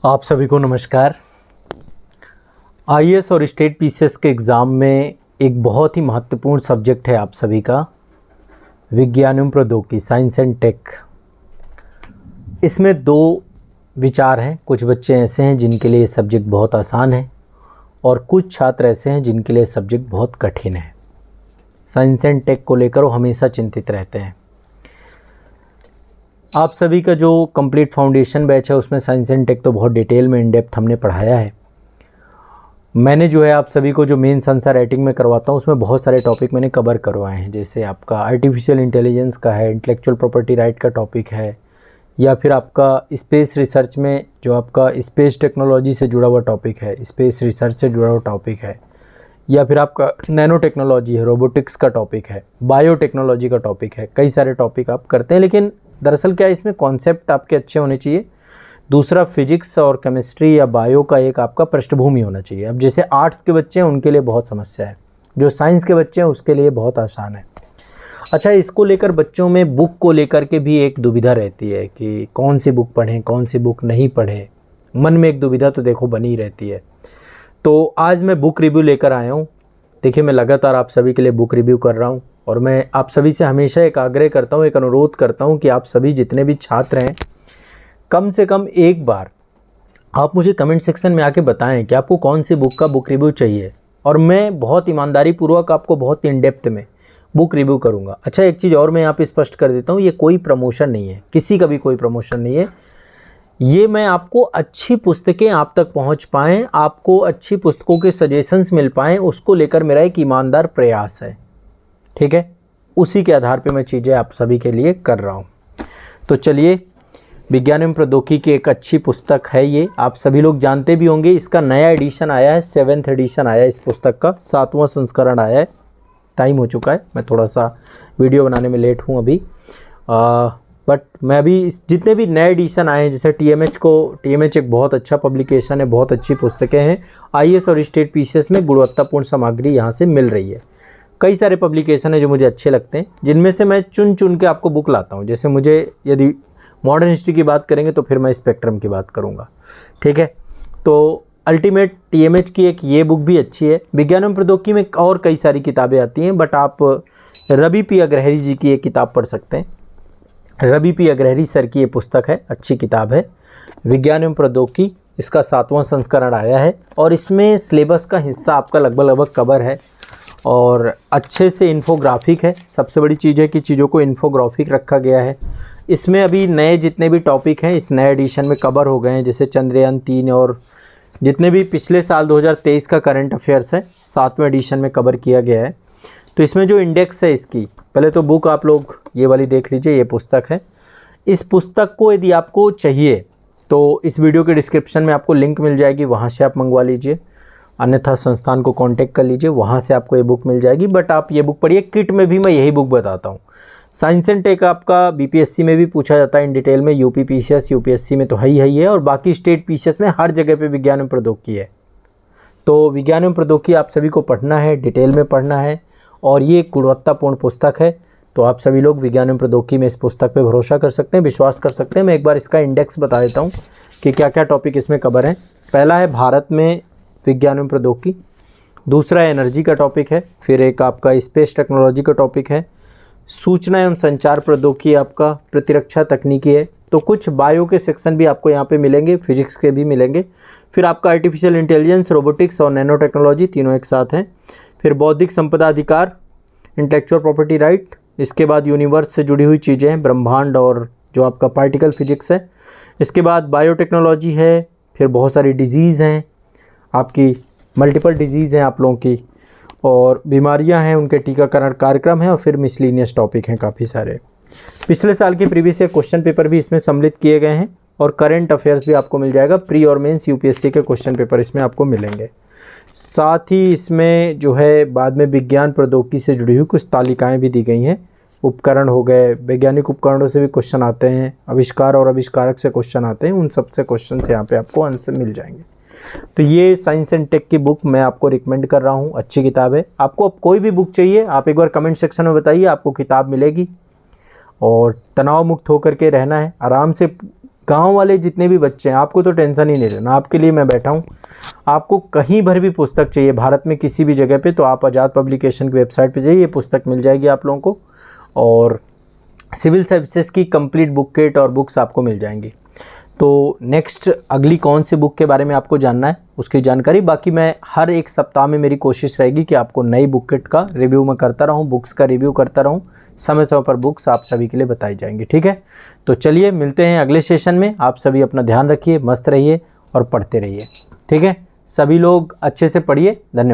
आप सभी को नमस्कार। आईएएस और स्टेट पीसीएस के एग्ज़ाम में एक बहुत ही महत्वपूर्ण सब्जेक्ट है आप सभी का विज्ञान एवं प्रौद्योगिकी, साइंस एंड टेक। इसमें दो विचार हैं। कुछ बच्चे ऐसे हैं जिनके लिए ये सब्जेक्ट बहुत आसान है और कुछ छात्र ऐसे हैं जिनके लिए सब्जेक्ट बहुत कठिन है। साइंस एंड टेक को लेकर वो हमेशा चिंतित रहते हैं। आप सभी का जो कंप्लीट फाउंडेशन बैच है उसमें साइंस एंड टेक तो बहुत डिटेल में इन डेप्थ हमने पढ़ाया है। मैंने जो है आप सभी को जो मेंस आंसर राइटिंग में करवाता हूँ उसमें बहुत सारे टॉपिक मैंने कवर करवाए हैं। जैसे आपका आर्टिफिशियल इंटेलिजेंस का है, इंटेलेक्चुअल प्रॉपर्टी राइट का टॉपिक है, या फिर आपका स्पेस रिसर्च में जो आपका स्पेस टेक्नोलॉजी से जुड़ा हुआ टॉपिक है, स्पेस रिसर्च से जुड़ा हुआ टॉपिक है, या फिर आपका नैनो टेक्नोलॉजी है, रोबोटिक्स का टॉपिक है, बायोटेक्नोलॉजी का टॉपिक है। कई सारे टॉपिक आप करते हैं, लेकिन दरअसल क्या है, इसमें कॉन्सेप्ट आपके अच्छे होने चाहिए। दूसरा, फिजिक्स और केमिस्ट्री या बायो का एक आपका पृष्ठभूमि होना चाहिए। अब जैसे आर्ट्स के बच्चे हैं उनके लिए बहुत समस्या है, जो साइंस के बच्चे हैं उसके लिए बहुत आसान है। अच्छा, इसको लेकर बच्चों में बुक को लेकर के भी एक दुविधा रहती है कि कौन सी बुक पढ़ें, कौन सी बुक नहीं पढ़ें। मन में एक दुविधा तो देखो बनी रहती है। तो आज मैं बुक रिव्यू लेकर आया हूँ। देखिए, मैं लगातार आप सभी के लिए बुक रिव्यू कर रहा हूँ और मैं आप सभी से हमेशा एक आग्रह करता हूँ, एक अनुरोध करता हूँ कि आप सभी जितने भी छात्र हैं, कम से कम एक बार आप मुझे कमेंट सेक्शन में आके बताएं कि आपको कौन सी बुक का बुक रिव्यू चाहिए, और मैं बहुत ईमानदारी पूर्वक आपको बहुत इन डेप्थ में बुक रिव्यू करूँगा। अच्छा, एक चीज़ और मैं यहाँ पे स्पष्ट कर देता हूँ, ये कोई प्रमोशन नहीं है, किसी का भी कोई प्रमोशन नहीं है। ये मैं आपको अच्छी पुस्तकें आप तक पहुंच पाएँ, आपको अच्छी पुस्तकों के सजेशंस मिल पाएँ, उसको लेकर मेरा एक ईमानदार प्रयास है। ठीक है, उसी के आधार पे मैं चीज़ें आप सभी के लिए कर रहा हूँ। तो चलिए, विज्ञान एवं प्रौद्योगिकी की एक अच्छी पुस्तक है ये, आप सभी लोग जानते भी होंगे। इसका नया एडिशन आया है, 7th एडिशन आया है इस पुस्तक का, 7वां संस्करण आया है। टाइम हो चुका है, मैं थोड़ा सा वीडियो बनाने में लेट हूँ अभी, बट मैं अभी जितने भी नए एडिशन आए हैं, जैसे टीएमएच एक बहुत अच्छा पब्लिकेशन है, बहुत अच्छी पुस्तकें हैं। आईएएस और स्टेट पीसीएस में गुणवत्तापूर्ण सामग्री यहाँ से मिल रही है। कई सारे पब्लिकेशन है जो मुझे अच्छे लगते हैं, जिनमें से मैं चुन चुन के आपको बुक लाता हूँ। जैसे मुझे यदि मॉडर्न हिस्ट्री की बात करेंगे तो फिर मैं स्पेक्ट्रम की बात करूँगा। ठीक है, तो अल्टीमेट टीएमएच की एक ये बुक भी अच्छी है। विज्ञान एवं प्रौद्योगिकी में और कई सारी किताबें आती हैं, बट आप रवि पी अग्रहरी जी की एक किताब पढ़ सकते हैं। रवि पी अग्रहरी सर की ये पुस्तक है, अच्छी किताब है, विज्ञान एवं प्रौद्योगिकी। इसका 7वां संस्करण आया है और इसमें सिलेबस का हिस्सा आपका लगभग कवर है और अच्छे से इन्फोग्राफिक है। सबसे बड़ी चीज़ है कि चीज़ों को इन्फोग्राफिक रखा गया है। इसमें अभी नए जितने भी टॉपिक हैं इस नए एडिशन में कवर हो गए हैं, जैसे चंद्रयान 3 और जितने भी पिछले साल 2023 का करंट अफेयर्स है 7वें एडिशन में कवर किया गया है। तो इसमें जो इंडेक्स है इसकी, पहले तो बुक आप लोग ये वाली देख लीजिए, ये पुस्तक है। इस पुस्तक को यदि आपको चाहिए तो इस वीडियो के डिस्क्रिप्शन में आपको लिंक मिल जाएगी, वहाँ से आप मंगवा लीजिए, अन्यथा संस्थान को कांटेक्ट कर लीजिए, वहाँ से आपको ये बुक मिल जाएगी। बट आप ये बुक पढ़िए। किट में भी मैं यही बुक बताता हूँ। साइंस एंड टेक आपका बीपीएससी में भी पूछा जाता है इन डिटेल में, यूपी पीसीएस यूपीएससी में तो है ही है, और बाकी स्टेट पीसीएस में हर जगह पे विज्ञान एवं प्रौद्योगिकी है। तो विज्ञान एवं प्रौद्योगिकी आप सभी को पढ़ना है, डिटेल में पढ़ना है, और ये एक गुणवत्तापूर्ण पुस्तक है। तो आप सभी लोग विज्ञान एवं प्रौद्योगिकी में इस पुस्तक पे भरोसा कर सकते हैं, विश्वास कर सकते हैं। मैं एक बार इसका इंडेक्स बता देता हूँ कि क्या क्या टॉपिक इसमें कवर है। पहला है भारत में विज्ञान एवं प्रौद्योगिकी, दूसरा एनर्जी का टॉपिक है, फिर एक आपका स्पेस टेक्नोलॉजी का टॉपिक है, सूचना एवं संचार प्रौद्योगिकी आपका प्रतिरक्षा तकनीकी है। तो कुछ बायो के सेक्शन भी आपको यहाँ पे मिलेंगे, फिजिक्स के भी मिलेंगे। फिर आपका आर्टिफिशियल इंटेलिजेंस, रोबोटिक्स और नैनो टेक्नोलॉजी तीनों एक साथ हैं। फिर बौद्धिक संपदा अधिकार, इंटेलेक्चुअल प्रॉपर्टी राइट, इसके बाद यूनिवर्स से जुड़ी हुई चीज़ें हैं, ब्रह्मांड और जो आपका पार्टिकल फिजिक्स है। इसके बाद बायोटेक्नोलॉजी है, फिर बहुत सारी डिजीज़ हैं, आपकी मल्टीपल डिजीज़ हैं आप लोगों की, और बीमारियां हैं, उनके टीकाकरण कार्यक्रम है, और फिर मिसलिनियस टॉपिक हैं काफ़ी सारे। पिछले साल के प्रीवियस ईयर क्वेश्चन पेपर भी इसमें सम्मिलित किए गए हैं, और करंट अफेयर्स भी आपको मिल जाएगा। प्री और मेंस यूपीएससी के क्वेश्चन पेपर इसमें आपको मिलेंगे। साथ ही इसमें जो है बाद में विज्ञान प्रौद्योगिकी से जुड़ी हुई कुछ तालिकाएँ भी दी गई हैं। उपकरण हो गए, वैज्ञानिक उपकरणों से भी क्वेश्चन आते हैं, आविष्कार और आविष्कारक से क्वेश्चन आते हैं, उन सब से क्वेश्चन यहाँ पे आपको आंसर मिल जाएंगे। तो ये साइंस एंड टेक की बुक मैं आपको रिकमेंड कर रहा हूँ, अच्छी किताब है। आपको अब कोई भी बुक चाहिए आप एक बार कमेंट सेक्शन में बताइए, आपको किताब मिलेगी। और तनाव मुक्त होकर के रहना है, आराम से गांव वाले जितने भी बच्चे हैं, आपको तो टेंशन ही नहीं लेना, आपके लिए मैं बैठा हूँ। आपको कहीं भर भी पुस्तक चाहिए भारत में किसी भी जगह पे, तो आप आज़ाद पब्लिकेशन की वेबसाइट पे जाइए, ये पुस्तक मिल जाएगी आप लोगों को। और सिविल सर्विसेज की कंप्लीट बुक किट और बुक्स आपको मिल जाएंगी। तो नेक्स्ट अगली कौन सी बुक के बारे में आपको जानना है उसकी जानकारी बाकी मैं हर एक सप्ताह में मेरी कोशिश रहेगी कि आपको नई बुक किट का रिव्यू मैं करता रहूं, बुक्स का रिव्यू करता रहूं, समय समय पर बुक्स आप सभी के लिए बताई जाएंगी। ठीक है, तो चलिए मिलते हैं अगले सेशन में। आप सभी अपना ध्यान रखिए, मस्त रहिए और पढ़ते रहिए। ठीक है, सभी लोग अच्छे से पढ़िए। धन्यवाद।